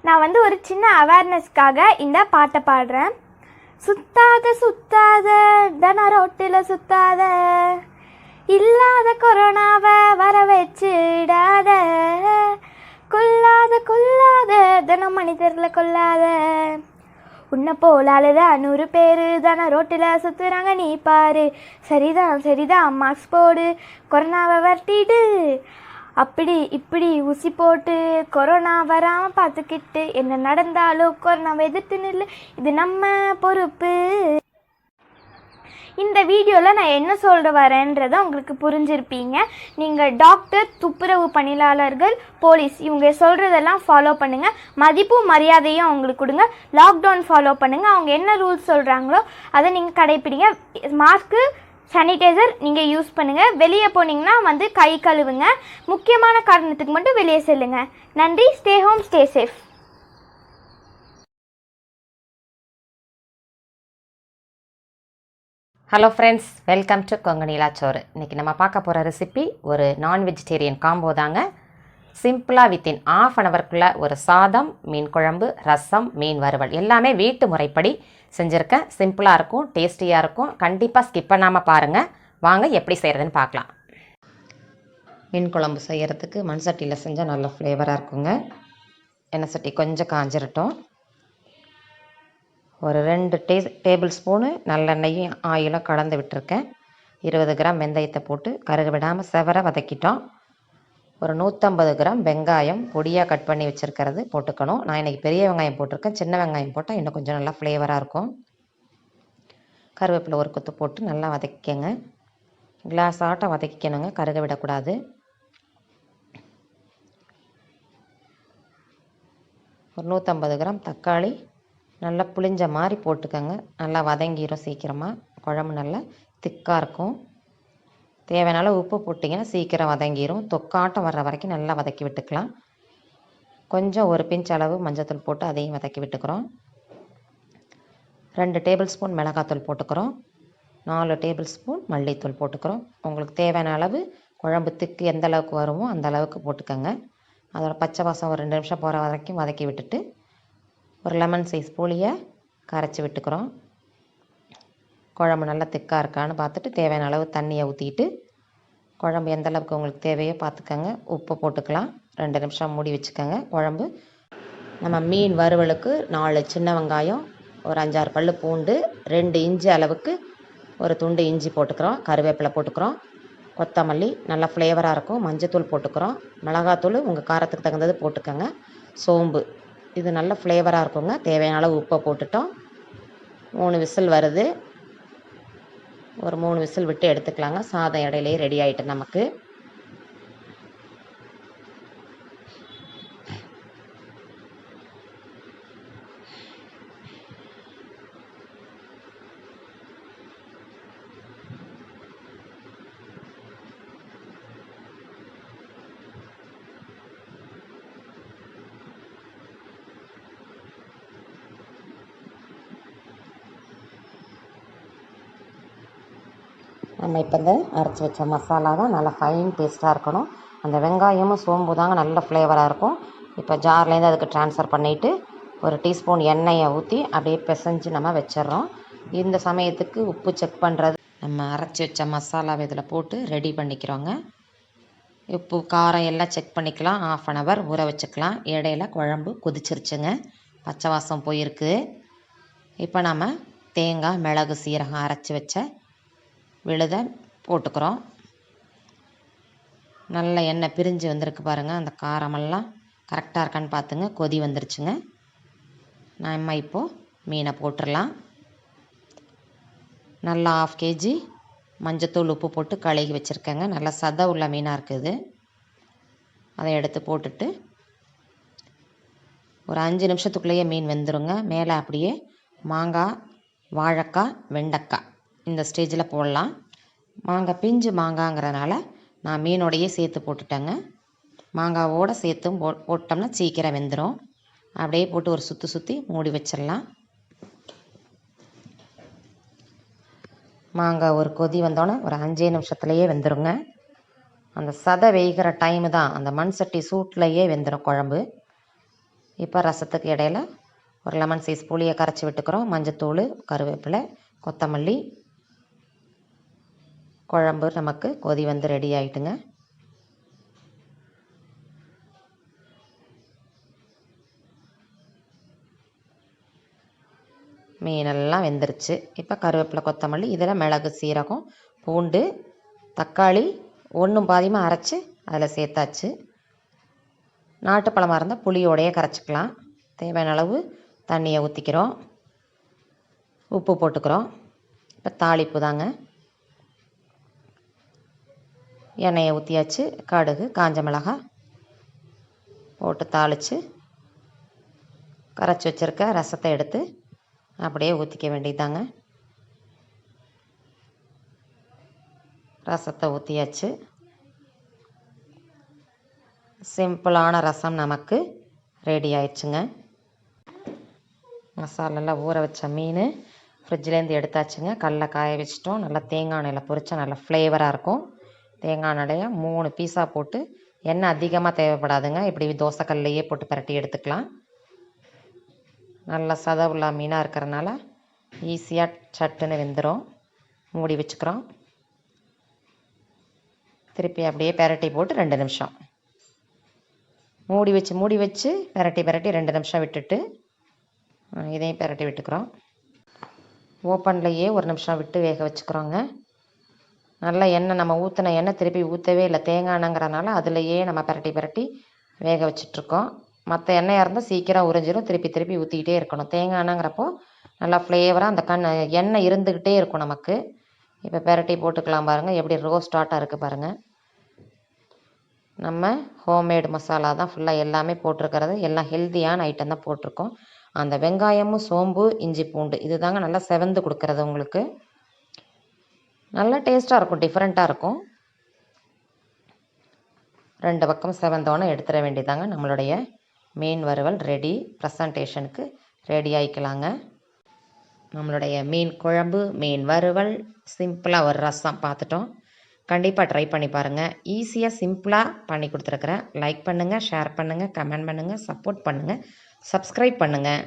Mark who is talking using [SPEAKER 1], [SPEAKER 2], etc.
[SPEAKER 1] நான் வந்து ஒரு சின்ன அவேர்னஸ்க்காக இந்த பாட்டை பாடுறேன். சுத்தாத சுத்தாத தன ரோட்டில் சுத்தாத, இல்லாத கொரோனாவை வர வச்சிடாத, கொல்லாத கொல்லாத தினம் மனிதர்களை கொல்லாத, உன்னை போல அழுத 100 பேர் தானே ரோட்டில் சுற்றுறாங்க நீ பாரு. சரிதான் சரிதான் மாஸ்க் போடு, கொரோனாவை வரட்டிடு, அப்படி இப்படி ஊசி போட்டு கொரோனா வராமல் பார்த்துக்கிட்டு, என்ன நடந்தாலும் கொரோனாவை எதிர்த்து நில்லு, இது நம்ம பொறுப்பு. இந்த வீடியோவில் நான் என்ன சொல்ல வரேன்றதை உங்களுக்கு புரிஞ்சிருப்பீங்க. நீங்கள் டாக்டர், துப்புரவு பணியாளர்கள், போலீஸ் இவங்க சொல்கிறதெல்லாம் ஃபாலோ பண்ணுங்கள். மதிப்பும் மரியாதையும் அவங்களுக்கு கொடுங்க. லாக்டவுன் ஃபாலோ பண்ணுங்கள். அவங்க என்ன ரூல்ஸ் சொல்கிறாங்களோ அதை நீங்கள் கடைப்பிடிங்க. மாஸ்க்கு, சானிடைசர் நீங்கள் யூஸ் பண்ணுங்கள். வெளியே போனீங்கன்னா வந்து கை கழுவுங்க. முக்கியமான காரணத்துக்கு மட்டும் வெளியே செல்லுங்க. நன்றி. Stay home, stay safe.
[SPEAKER 2] Hello friends, welcome to Kongu Neela Soru. இன்றைக்கி நம்ம பார்க்க போகிற ரெசிபி ஒரு நான் வெஜிடேரியன் காம்போ தாங்க. சிம்பிளாக வித்தின் ½ அன் ஹவர்க்குள்ளே ஒரு சாதம், மீன் குழம்பு, ரசம், மீன் வறுவல் எல்லாமே வீட்டு முறைப்படி செஞ்சுருக்கேன். சிம்பிளாக இருக்கும், டேஸ்டியாக இருக்கும். கண்டிப்பாக ஸ்கிப் பண்ணாமல் பாருங்கள். வாங்க எப்படி செய்கிறதுன்னு பார்க்கலாம். மீன் குழம்பு செய்கிறதுக்கு மண் சட்டியில் செஞ்சால் நல்ல ஃப்ளேவராக இருக்குங்க. எண்ணெய் சட்டி கொஞ்சம் காஞ்சிரட்டும். ஒரு 2 டேபிள் ஸ்பூனு நல்லெண்ணெயும் ஆயிலும் கலந்து விட்டுருக்கேன். 20 கிராம் வெந்தயத்தை போட்டு கருக விடாமல் செவர வதக்கிட்டோம். ஒரு 150 கிராம் வெங்காயம் பொடியாக கட் பண்ணி வச்சுருக்கிறது போட்டுக்கணும். நான் இன்றைக்கி பெரிய வெங்காயம் போட்டிருக்கேன். சின்ன வெங்காயம் போட்டால் இன்னும் கொஞ்சம் நல்லா ஃப்ளேவராக இருக்கும். கருவேப்பிலை ஒரு கொத்து போட்டு நல்லா வதக்கிக்கங்க. கிளாஸ் ஆட்டம் வதக்கிக்கணுங்க, கருக விடக்கூடாது. ஒரு 150 கிராம் தக்காளி நல்லா புளிஞ்ச மாதிரி போட்டுக்கோங்க. நல்லா வதங்கிடும் சீக்கிரமாக. குழம்பு நல்லா திக்காக இருக்கும். தேவையான உப்பு போட்டிங்கன்னா சீக்கிரம் வதங்கிடும். தொக்காட்டம் வர்ற வரைக்கும் நல்லா வதக்கி விட்டுக்கலாம். கொஞ்சம் ஒரு பிஞ்ச் அளவு மஞ்சத்தூள் போட்டு அதையும் வதக்கி விட்டுக்கிறோம். 2 டேபிள் ஸ்பூன் மிளகாத்தூள் போட்டுக்கிறோம். 4 டேபிள் ஸ்பூன் மல்லித்தூள் போட்டுக்கிறோம். உங்களுக்கு தேவையான அளவு குழம்பு திக்கு எந்த அளவுக்கு வருமோ அந்த அளவுக்கு போட்டுக்கோங்க. அதோட பச்சை வாசம் ஒரு 2 நிமிஷம் போகிற வரைக்கும் வதக்கி விட்டுட்டு ஒரு லெமன் சைஸ் புளியை கரைச்சி விட்டுக்கிறோம். குழம்பு நல்லா திக்காக இருக்கான்னு பார்த்துட்டு தேவையான அளவு தண்ணியை ஊற்றிட்டு குழம்பு எந்த அளவுக்கு உங்களுக்கு தேவையோ பார்த்துக்கோங்க. உப்பு போட்டுக்கலாம். 2 நிமிஷம் மூடி வச்சுக்கோங்க. குழம்பு நம்ம மீன் வறுவலுக்கு 4 சின்ன வெங்காயம், ஒரு 5-6 பல்லு பூண்டு, 2 இஞ்சி அளவுக்கு ஒரு துண்டு இஞ்சி போட்டுக்கிறோம். கருவேப்பிலை போட்டுக்கிறோம். கொத்தமல்லி நல்லா ஃப்ளேவராக இருக்கும். மஞ்சத்தூள் போட்டுக்கிறோம். மிளகாத்தூள் உங்கள் காரத்துக்கு தகுந்தது போட்டுக்கோங்க. சோம்பு இது நல்ல ஃப்ளேவராக இருக்குங்க. தேவையான அளவு உப்பை போட்டுட்டோம். 3 விசில் வருது. ஒரு 3 விசில் விட்டு எடுத்துக்கலாங்க. சாதம் இடையிலேயே ரெடி ஆகிட்டு நமக்கு. நம்ம இப்போ இந்த அரைச்சி வச்ச மசாலா தான் நல்லா ஃபைன் பேஸ்ட்டாக இருக்கணும். அந்த வெங்காயமும் சோம்பு தாங்க நல்ல ஃப்ளேவராக இருக்கும். இப்போ ஜார்லேருந்து அதுக்கு ட்ரான்ஸ்ஃபர் பண்ணிவிட்டு ஒரு டீஸ்பூன் எண்ணெயை ஊற்றி அப்படியே பிசைஞ்சு நம்ம வச்சிட்றோம். இந்த சமயத்துக்கு உப்பு செக் பண்ணுறது நம்ம அரைச்சி வச்ச மசாலாவை இதில் போட்டு ரெடி பண்ணிக்கிறோங்க. உப்பு காரம் எல்லாம் செக் பண்ணிக்கலாம். ½ அன் ஹவர் ஊற வச்சுக்கலாம். இடையில குழம்பு கொதிச்சிருச்சுங்க. பச்சை வாசம் போயிருக்கு. இப்போ நம்ம தேங்காய், மிளகு, சீரகம் அரைச்சி வச்ச விழுதை போட்டுக்கிறோம். நல்ல எண்ணெய் பிரிஞ்சு வந்திருக்கு பாருங்கள். அந்த காரமெல்லாம் கரெக்டாக இருக்கான்னு பார்த்துங்க. கொதி வந்துருச்சுங்க. நம்ம இப்போது மீனை போட்டுடலாம். நல்லா 1/2 kg மஞ்சத்தூள் உப்பு போட்டு கழுகி வச்சுருக்கேங்க. நல்லா சதை உள்ள மீனாக இருக்குது. அதை எடுத்து போட்டுட்டு ஒரு 5 நிமிஷத்துக்குள்ளேயே மீன் வெந்துருங்க. மேலே அப்படியே மாங்காய், வாழைக்காய், வெண்டைக்காய் இந்த ஸ்டேஜில் போடலாம். மாங்காய் பிஞ்சு மாங்காய்ங்கிறதுனால நான் மீனோடையே சேர்த்து போட்டுட்டேங்க. மாங்காவோடு சேர்த்தும் போட்டோம்னா சீக்கிரம் வெந்துடும். அப்படியே போட்டு ஒரு சுற்றி மூடி வச்சிடலாம். மாங்காய் ஒரு கொதி வந்தோடனே ஒரு 5 நிமிஷத்துலையே வெந்துருங்க. அந்த சதை வேகிற டைமு தான். அந்த மண் சட்டி சூட்லையே வெந்துடும் குழம்பு. இப்போ ரசத்துக்கு இடையில ஒரு லெமன் சைஸ் புளியை கரைச்சி விட்டுக்கிறோம். மஞ்சத்தூள், கருவேப்பிலை, கொத்தமல்லி. குழம்பு நமக்கு கொதி வந்து ரெடி ஆகிட்டுங்க. மீனெல்லாம் வெந்துருச்சு. இப்போ கருவேப்பிலை, கொத்தமல்லி, இதில் மிளகு, சீரகம், பூண்டு, தக்காளி ஒன்றும் பாதியமாக அரைச்சி அதில் சேர்த்தாச்சு. நாட்டுப்பழமாக இருந்தால் புளியோடையே கரைச்சிக்கலாம். தேவையான அளவு தண்ணியை ஊற்றிக்கிறோம். உப்பு போட்டுக்கிறோம். இப்போ தாளிப்பு தாங்க. எண்ணெயை ஊற்றியாச்சு. கடுகு, காஞ்ச மிளகாய் போட்டு தாளித்து கரைச்சி வச்சுருக்க ரசத்தை எடுத்து அப்படியே ஊற்றிக்க வேண்டியதாங்க. ரசத்தை ஊற்றியாச்சு. சிம்பிளான ரசம் நமக்கு ரெடி ஆயிடுச்சுங்க. மசாலெல்லாம் ஊற வச்ச மீன் ஃப்ரிட்ஜ்லேருந்து எடுத்தாச்சுங்க. கடலை காய வச்சிட்டோம். நல்லா தேங்காய் எண்ணெயில் பொரிச்சா நல்லா ஃப்ளேவராக இருக்கும். தேங்காய் எண்ணெயை 3 பீஸாக போட்டு, எண்ணெய் அதிகமாக தேவைப்படாதுங்க. இப்படி தோசைக்கல்லையே போட்டு பரட்டி எடுத்துக்கலாம். நல்லா சதவுள்ள மீனாக இருக்கிறனால ஈஸியாக சட்டுன்னு வெந்துடும். மூடி வச்சுக்கிறோம். திருப்பி அப்படியே பரட்டி போட்டு 2 நிமிஷம் மூடி வச்சு பரட்டி 2 நிமிஷம் விட்டுட்டு இதையும் பரட்டி விட்டுக்கிறோம். ஓப்பன்லையே 1 நிமிஷம் விட்டு வேக வச்சுக்கிறோங்க. நல்லா எண்ணெய் நம்ம ஊற்றின எண்ணெய் திருப்பி ஊற்றவே இல்லை. தேங்காய் எண்ணெய்ங்கிறனால அதுலேயே நம்ம பரட்டி வேக வச்சிட்ருக்கோம். மற்ற எண்ணெயாக இருந்தால் சீக்கிரம் உறிஞ்சிடும். திருப்பி ஊற்றிக்கிட்டே இருக்கணும். தேங்காய் எண்ணெய்ங்கிறப்போ நல்லா ஃப்ளேவராக அந்த எண்ணெய் இருந்துக்கிட்டே இருக்கும் நமக்கு. இப்போ பரட்டி போட்டுக்கலாம் பாருங்கள். எப்படி ரோஸ்டாட்டாக இருக்குது பாருங்கள். நம்ம ஹோம்மேடு மசாலா தான் ஃபுல்லாக எல்லாமே போட்டிருக்கிறது. எல்லாம் ஹெல்த்தியான ஐட்டம் தான் போட்டிருக்கோம். அந்த வெங்காயமும், சோம்பு, இஞ்சி, பூண்டு இது தாங்க நல்லா செவந்து கொடுக்கறது. உங்களுக்கு நல்லா டேஸ்ட்டாக இருக்கும். டிஃப்ரெண்ட்டாக இருக்கும். 2 பக்கம் செவந்தோன்னே எடுத்துட வேண்டியதாங்க. நம்மளுடைய மீன் வறுவல் ரெடி. ப்ரெசன்டேஷனுக்கு ரெடி ஆகிக்கலாங்க. நம்மளுடைய மீன் குழம்பு, மீன் வறுவல், சிம்பிளாக ஒரு ரசம் பார்த்துட்டோம். கண்டிப்பாக ட்ரை பண்ணி பாருங்கள். ஈஸியாக சிம்பிளாக பண்ணி கொடுத்துருக்குறேன். லைக் பண்ணுங்கள், ஷேர் பண்ணுங்கள், கமெண்ட் பண்ணுங்கள், சப்போர்ட் பண்ணுங்கள், சப்ஸ்கிரைப் பண்ணுங்கள்.